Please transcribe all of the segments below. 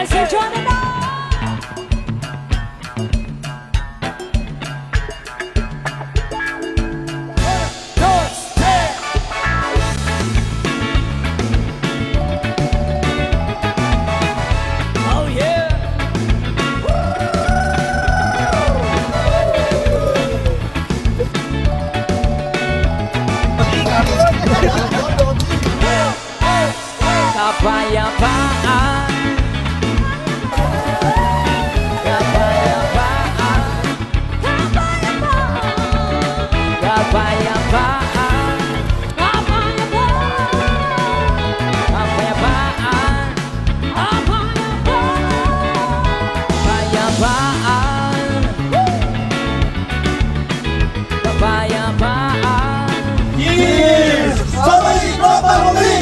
Sir Jonathan! Kapayapaan, kapayapaan, kapayapaan, kapayapaan, kapayapaan. Yes! Sabay papahuli!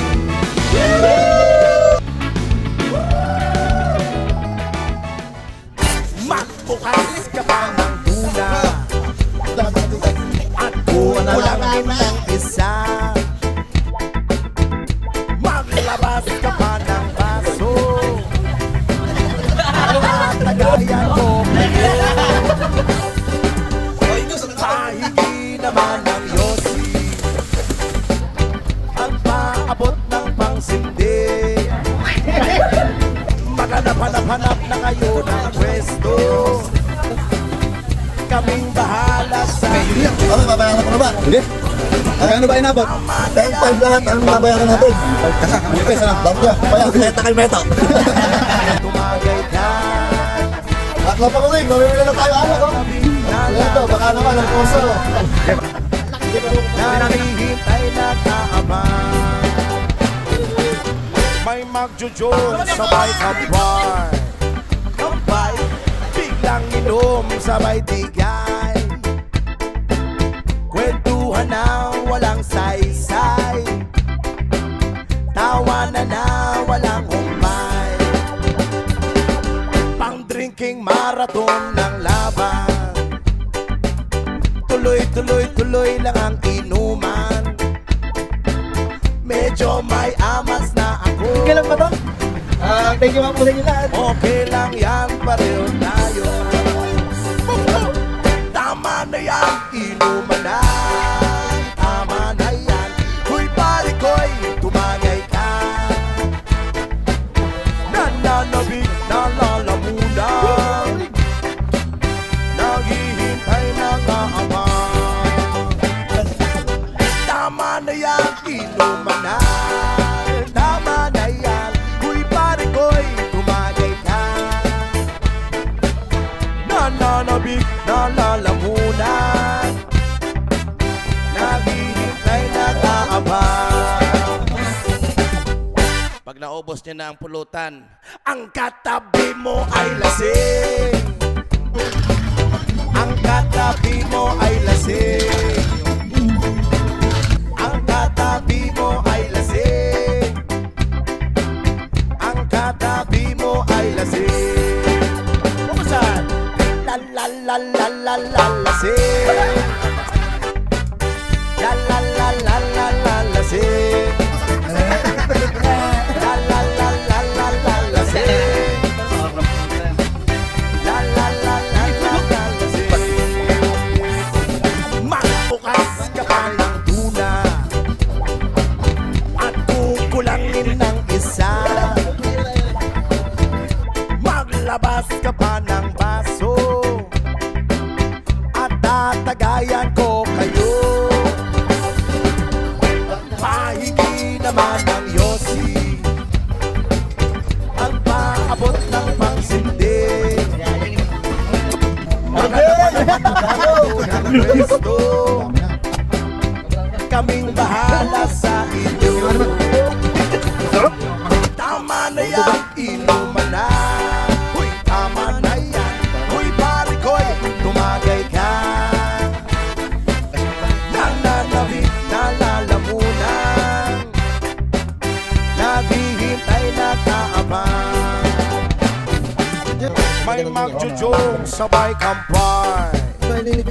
Magbukas ka pa ng tuna at kukulangin ng isa. Maglabas ka pa ng baso at tagayan ko kayo. Pahigi naman ng Yossi ang paabot ng pangsindi. Maghanap-hanap na kayo ng pwesto. Kaming bahala sa iyo. Okay, babayaran ko na ba? Hindi. Magkano ba inabot? 10.5 lahat ang babayaran natin. Ang pesa lang. Bakya, bayaran. Meta kay Meta. Tumagay ka. At mapakuling, mamimila na tayo anak. Ito, baka naman ang puso. Narihintay na kaabang. May magjujong sabay kampay. Kampay, biglang inom sabay tigay. Kwentuhan na walang saysay. Tawanan na walang humpay. Pang-drinking marathon ng laban. Tuloy lang ang inuman. Medyo may amas na ako. Okay lang ba ito? Thank you, ma'am. Muli nyo lahat. Okay lang yan, pareho tayo. Tama na yan, inuman na. Tama na yan, huy pare ko'y tumagay ka. Nananabig, nalalamunan. Naghihintay na kaabang. Tama na yan, inuman na. Tama na yan, huy pare ko'y tumagay ka. Nananabig, nalalamunan. Naghihintay na kaabang. Pag naubos niya na ang pulutan, ang katabi mo ay lasing. Ang katabi mo ay lasing. Ang katabi mo ay lasing. Ang katabi mo ay lasing. Kumusan? La la la la la la lasing. La la la la la la lasing. La la la la la la lasing. La la la la la la lasing. Magbukas ka pa ng tuna at kukulangin ng isa. Maglabas ka pa ng baso at tatagayan ko kayo. Pahigi naman ng Yossi ang paabot ng pangsindi. Maghanap-hanap ng pwesto. Kaming bahala sa inyo. Tama na yan, inuman na. Huy, tama na yan. Huy, pare ko'y tumagay ka. Nananabig, nalalamunan. Naghihintay na kaabang. May magjujong sabay kampay.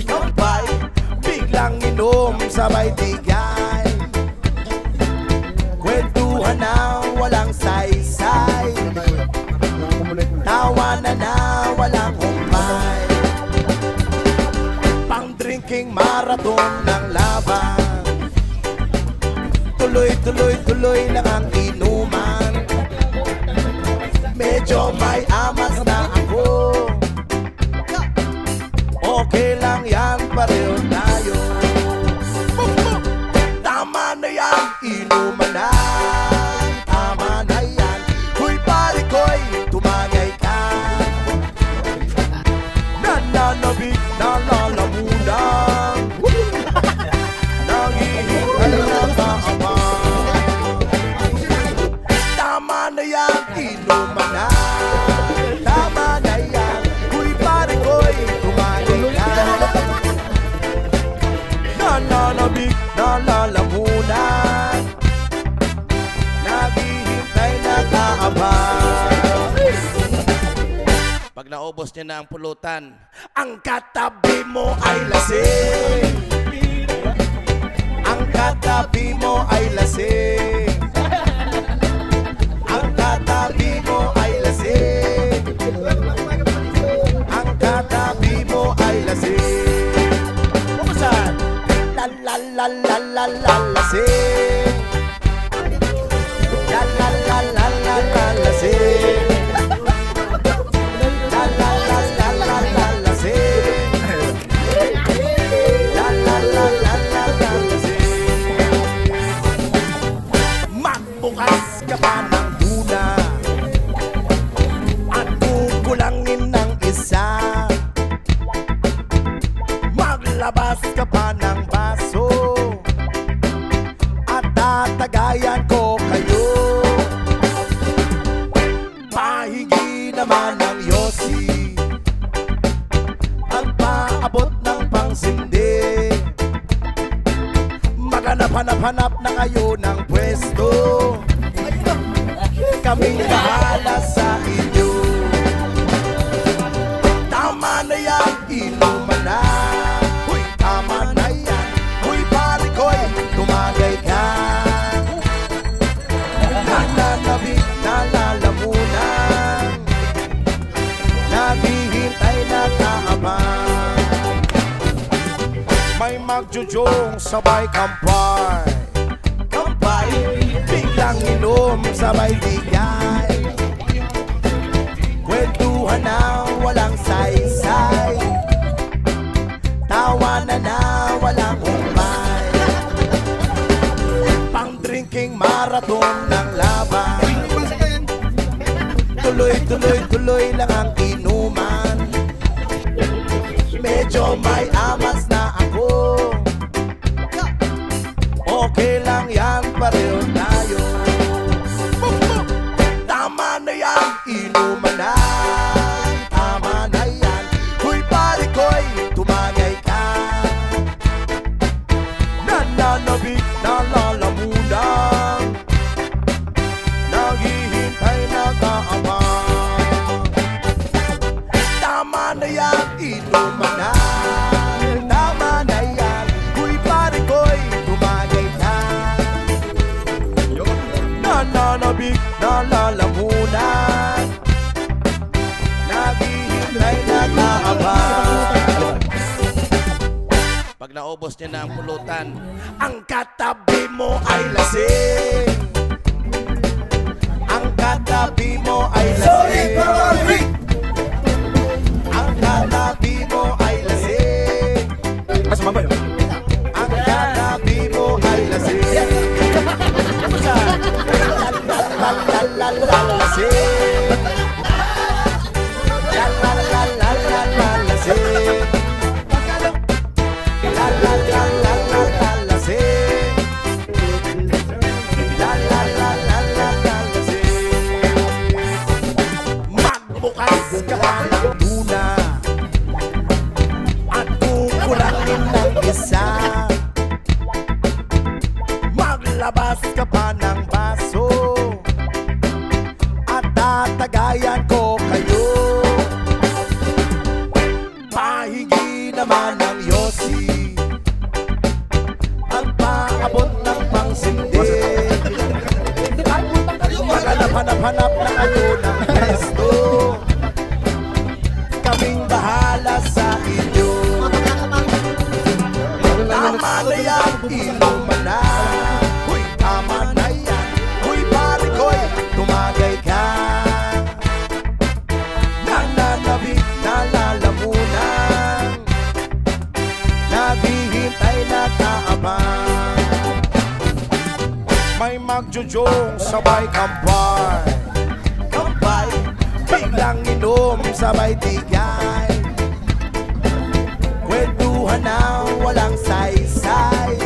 Kampay, biglang inom sabay tigay. Kwentuhan na walang saysay. Tawanan na walang humpay, pang drinking marathon ng laban. Tuloy, tuloy, tuloy lang ang inuman. Medyo may amas na ako, okay lang yan, pareho tayo. Tama na yan, inuman na. Tama na yan, huy pare ko'y tumagay ka. Nananabik na lalamunan, naghihintay na kaabang. Tama na yan, inuman na. Tama na yan, huy pare ko'y tumagay ka. Nananabik na lalamunan, naghihintay na kaabang. Pag naubos niya na ang pulutan, Ang katabi mo ay lasing, ang katabi mo ay lasing, ang katabi mo ay lasing, ang katabi mo ay lasing. Buksan! La la la la la la lasing, la la la la la la lasing, la la la la la la lasing, la la la la la la lasing. Magbukas ka pa ng tuna at kukulangin ng isa, maglabas ka pa ng baso at tatagayan ko kayo. Pahingi naman ng yosi at paabot ng pangsindi. Maghanap-hanap-hanap na kayo ng pwesto, kaming bahala sa inyo. Tama na yan, inuman na. Huy, tama na yan, huy pare ko'y tumagay ka. Nananabik na lalamunan, naghihintay na kaabang. May magjujong sabay kampay, kampay, biglang inom sabay bigay. Kwentuhan na walang saysay, tawanan na walang humpay, pang drinking marathon ng laban. Tuloy, tuloy, tuloy lang ang inuman. Medyo may amas na ako, okay lang yan, pareho tayo. Tama na yan, inuman na. Tama na yan, huy pare ko'y tumagay ka. Nananabik na lalamunan, naghihintay na kaabang. Tama na yan, inuman na. Tama na yan, huy pare ko'y tumagay ka. Nananabik na lalamunan, naghihintay na kaabang. pag naubos niya na ang pulutan, Ang katabi mo ay lasing, ang katabi mo ay lasing, ang katabi mo ay lasing, ang katabi mo ay lasing. La la la la lasing, la la la la la la lasing, la la la la la la lasing, la la la la la la lasing. Magbukas ka pa ng tuna at kukulangin ng isa, maglabas ka pa ng baso at tatagayan ko kayo. Pahingi naman ng yosi at paabot ng pangsindi. Maghanap-hanap na kayo ng pwesto, magjujong sabay kampay. Kampay, biglang inom sabay tigay. Kwentuhan na walang saysay.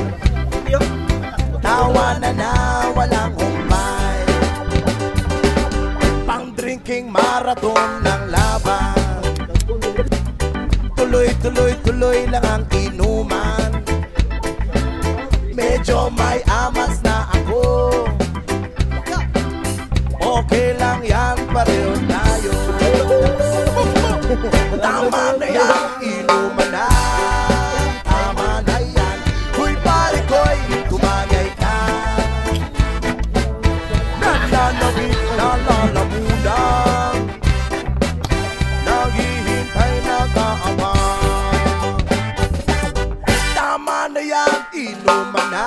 Tawanan na walang humpay. Pang drinking marathon ng laban. Tuloy lang ang inuman. Medyo may amas na ako. Okay lang yan, pareho tayo. Tama na yan, inuman na. Tama na yan, huy pare ko'y tumagay ka. Nananawin, nalalamunan. Naghihintay, nag-aabang. Tama na yan, inuman na.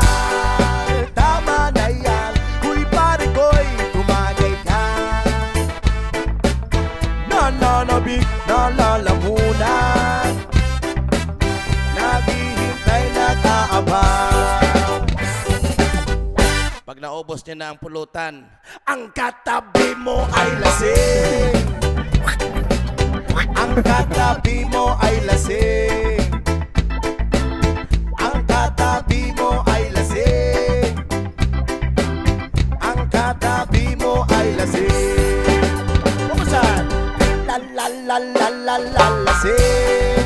Tama na yan, huy pare ko'y tumagay ka. Nananabik, nalalamunan. Naghihintay, nag-aabang. Pag naubos niya na ang pulutan, Ang katabi mo ay lasing. Ang katabi mo ay lasing. Ang katabi mo ay lasing. Ang katabi mo ay lasing. Kumusan? La la la la la la lasing.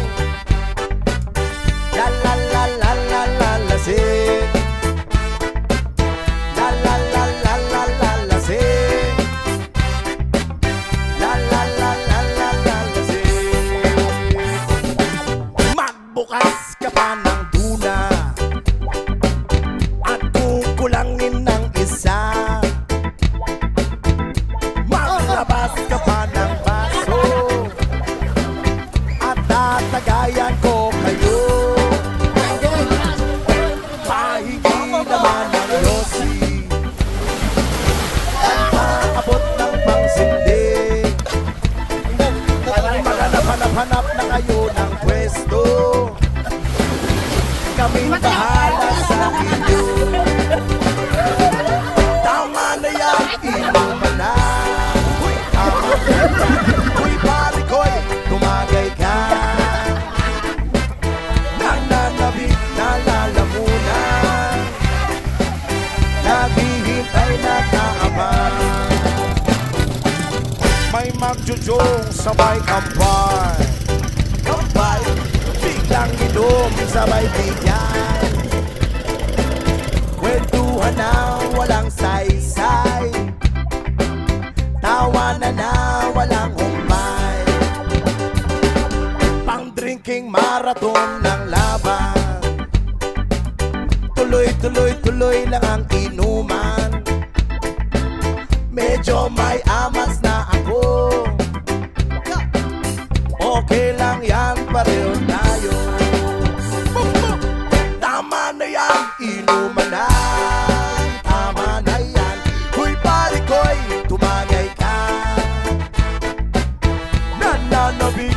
La la la la la la lasing. La la la la la la lasing. La la la la la la lasing. Magbukas ka pa ng tuna at kukulangin ng isa. Maglabas ka pa ng baso at tatagayan ko kayo. Pahigi naman ng yosi at maabot ng pangsindi. Maghanap-hanap na kayo ng pwesto. Kaming bahala sa inyo. Tama na yan, inuman na. Huy, tama na yan. Huy, pare ko'y tumagay ka. Nananabik, nalalamunan. Naghihintay, nag-aabang. May magjujong sabay kampay. Kampay, biglang inom sabay bigyan. Kwentuhan na walang saysay. Tawanan na walang humpay. Pang drinking marathon ng laban. Tuloy lang ang inuman. Medyo may amas na ako. Okay lang yan, pareho tayo. Tama na yan, inuman na. Tama na yan, huy pare ko'y tumagay ka. Nananabik,